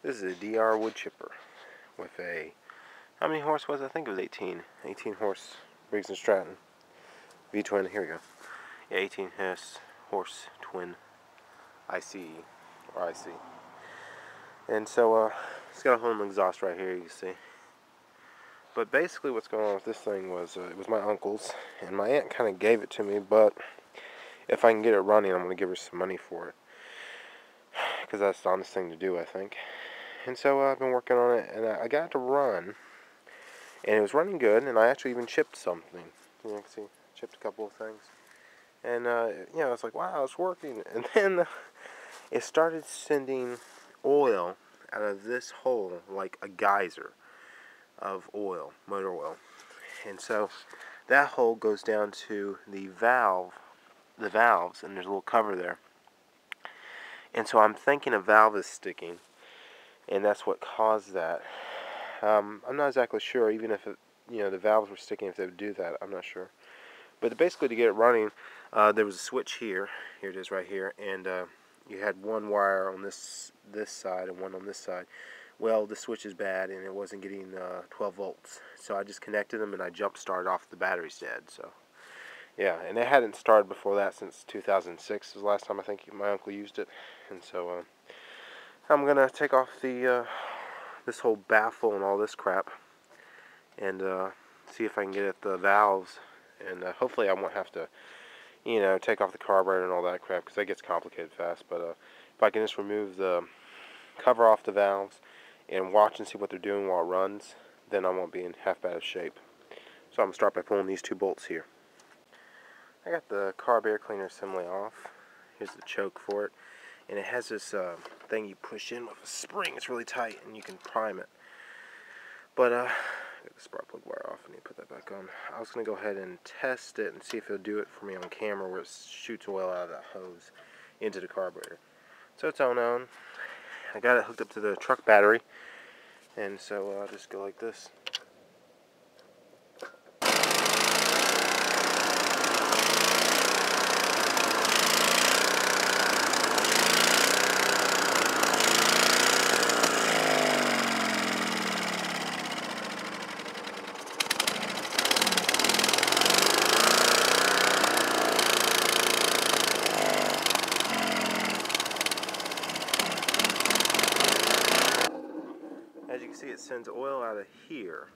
This is a DR wood chipper with a, how many horse was it? I think it was 18 horse Briggs & Stratton V-twin. Here we go. Yeah, 18 horse twin ICE or IC. And so it's got a hole in the exhaust right here, you can see. But basically what's going on with this thing was it was my uncle's, and my aunt kind of gave it to me, but if I can get it running, I'm going to give her some money for it, because that's the honest thing to do, I think. And so I've been working on it, and I got it to run, and it was running good, and I actually even chipped something. You can see, chipped a couple of things. And, you know, I was like, wow, it's working. And then it started sending oil out of this hole like a geyser of oil, motor oil. And so that hole goes down to the valves, and there's a little cover there. And so I'm thinking a valve is sticking, and that's what caused that. I'm not exactly sure, even if it, you know, the valves were sticking, if they would do that, I'm not sure. But basically, to get it running, there was a switch here. Here it is right here, and you had one wire on this side and one on this side. Well, the switch is bad, and it wasn't getting 12 volts. So I just connected them, and I jump started off. The battery's dead. So yeah, and it hadn't started before that since 2006 was the last time I think my uncle used it. And so I'm gonna take off the this whole baffle and all this crap, and see if I can get at the valves, and hopefully I won't have to, you know, take off the carburetor and all that crap, because that gets complicated fast. But if I can just remove the cover off the valves and watch and see what they're doing while it runs, then I won't be in half bad of shape. So I'm going to start by pulling these two bolts here. I got the carb air cleaner assembly off. Here's the choke for it. And it has this thing you push in with a spring. It's really tight, and you can prime it. But get the spark plug wire off. I need to put that back on. I was going to go ahead and test it and see if it'll do it for me on camera, where it shoots oil out of that hose into the carburetor. So it's on. I got it hooked up to the truck battery, and so I'll just go like this. As you can see, it sends oil out of here,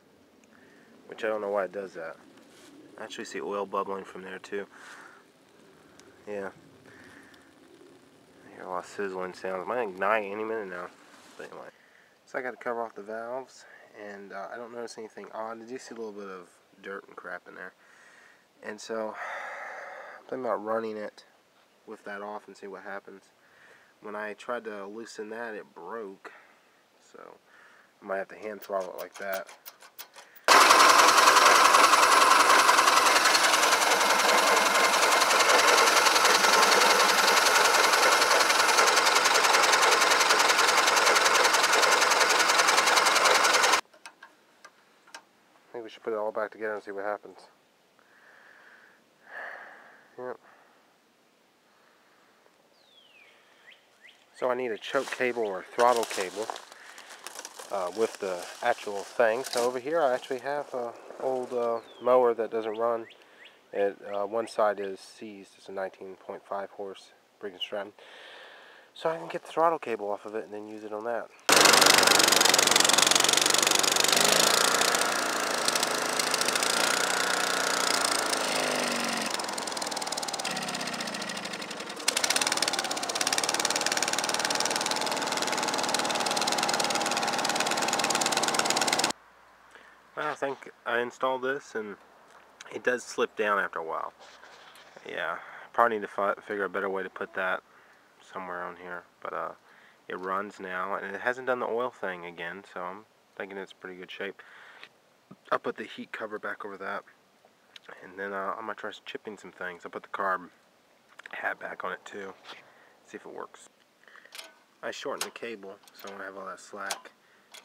which I don't know why it does that. I actually see oil bubbling from there too. Yeah. I hear a lot of sizzling sounds. It might ignite any minute now. But anyway. So I got to cover off the valves, and I don't notice anything odd. I do see a little bit of dirt and crap in there. And so I'm thinking about running it with that off and see what happens. When I tried to loosen that, it broke. So I might have to hand throttle it like that. I think we should put it all back together and see what happens. Yep. So I need a choke cable or throttle cable with the actual thing. So over here I actually have an old mower that doesn't run. One side is seized. It's a 19.5 horse Briggs & Stratton. So I can get the throttle cable off of it and then use it on that. I think I installed this, and it does slip down after a while. Yeah, probably need to figure a better way to put that somewhere on here. But it runs now, and it hasn't done the oil thing again, so I'm thinking it's pretty good shape. I'll put the heat cover back over that, and then I might try chipping some things. I'll put the carb hat back on it too, see if it works. I shortened the cable so I don't have all that slack,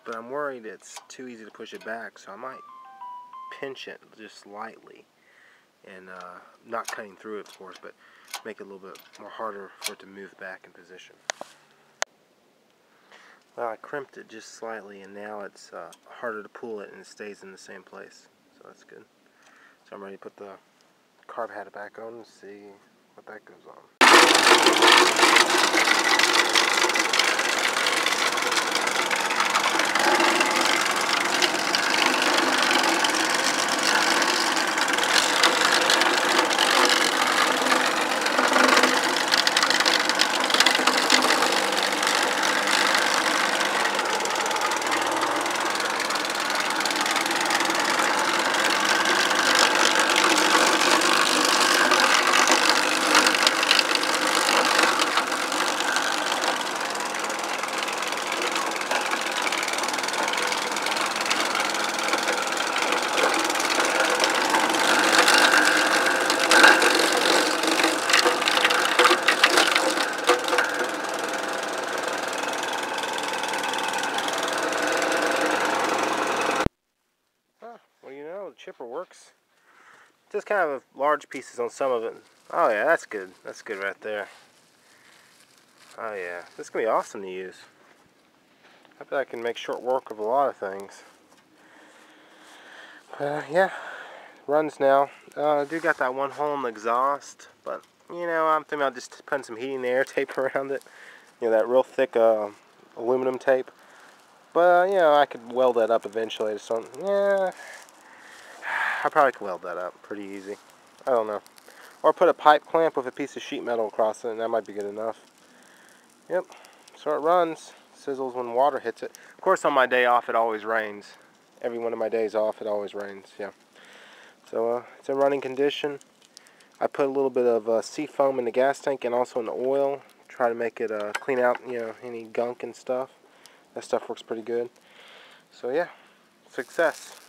but I'm worried it's too easy to push it back, so I might pinch it just lightly, and not cutting through it, of course, but make it a little bit more harder for it to move back in position. Well, I crimped it just slightly, and now it's harder to pull it, and it stays in the same place. So that's good. So I'm ready to put the carb hat back on and see what that goes on. Well, you know, the chipper works. Just kind of large pieces on some of it. Oh yeah, that's good. That's good right there. Oh yeah, this is going to be awesome to use. I bet I can make short work of a lot of things. Yeah, runs now. I do got that one hole in the exhaust, but you know, I'm thinking about just putting some heating air tape around it. You know, that real thick aluminum tape. But you know, I could weld that up eventually. I just don't. Yeah, I probably could weld that up pretty easy. I don't know. Or put a pipe clamp with a piece of sheet metal across it, and that might be good enough. Yep. So it runs. Sizzles when water hits it. Of course, on my day off, it always rains. Every one of my days off, it always rains. Yeah. So it's in running condition. I put a little bit of sea foam in the gas tank and also in the oil. Try to make it clean out, you know, any gunk and stuff. That stuff works pretty good. So yeah, success.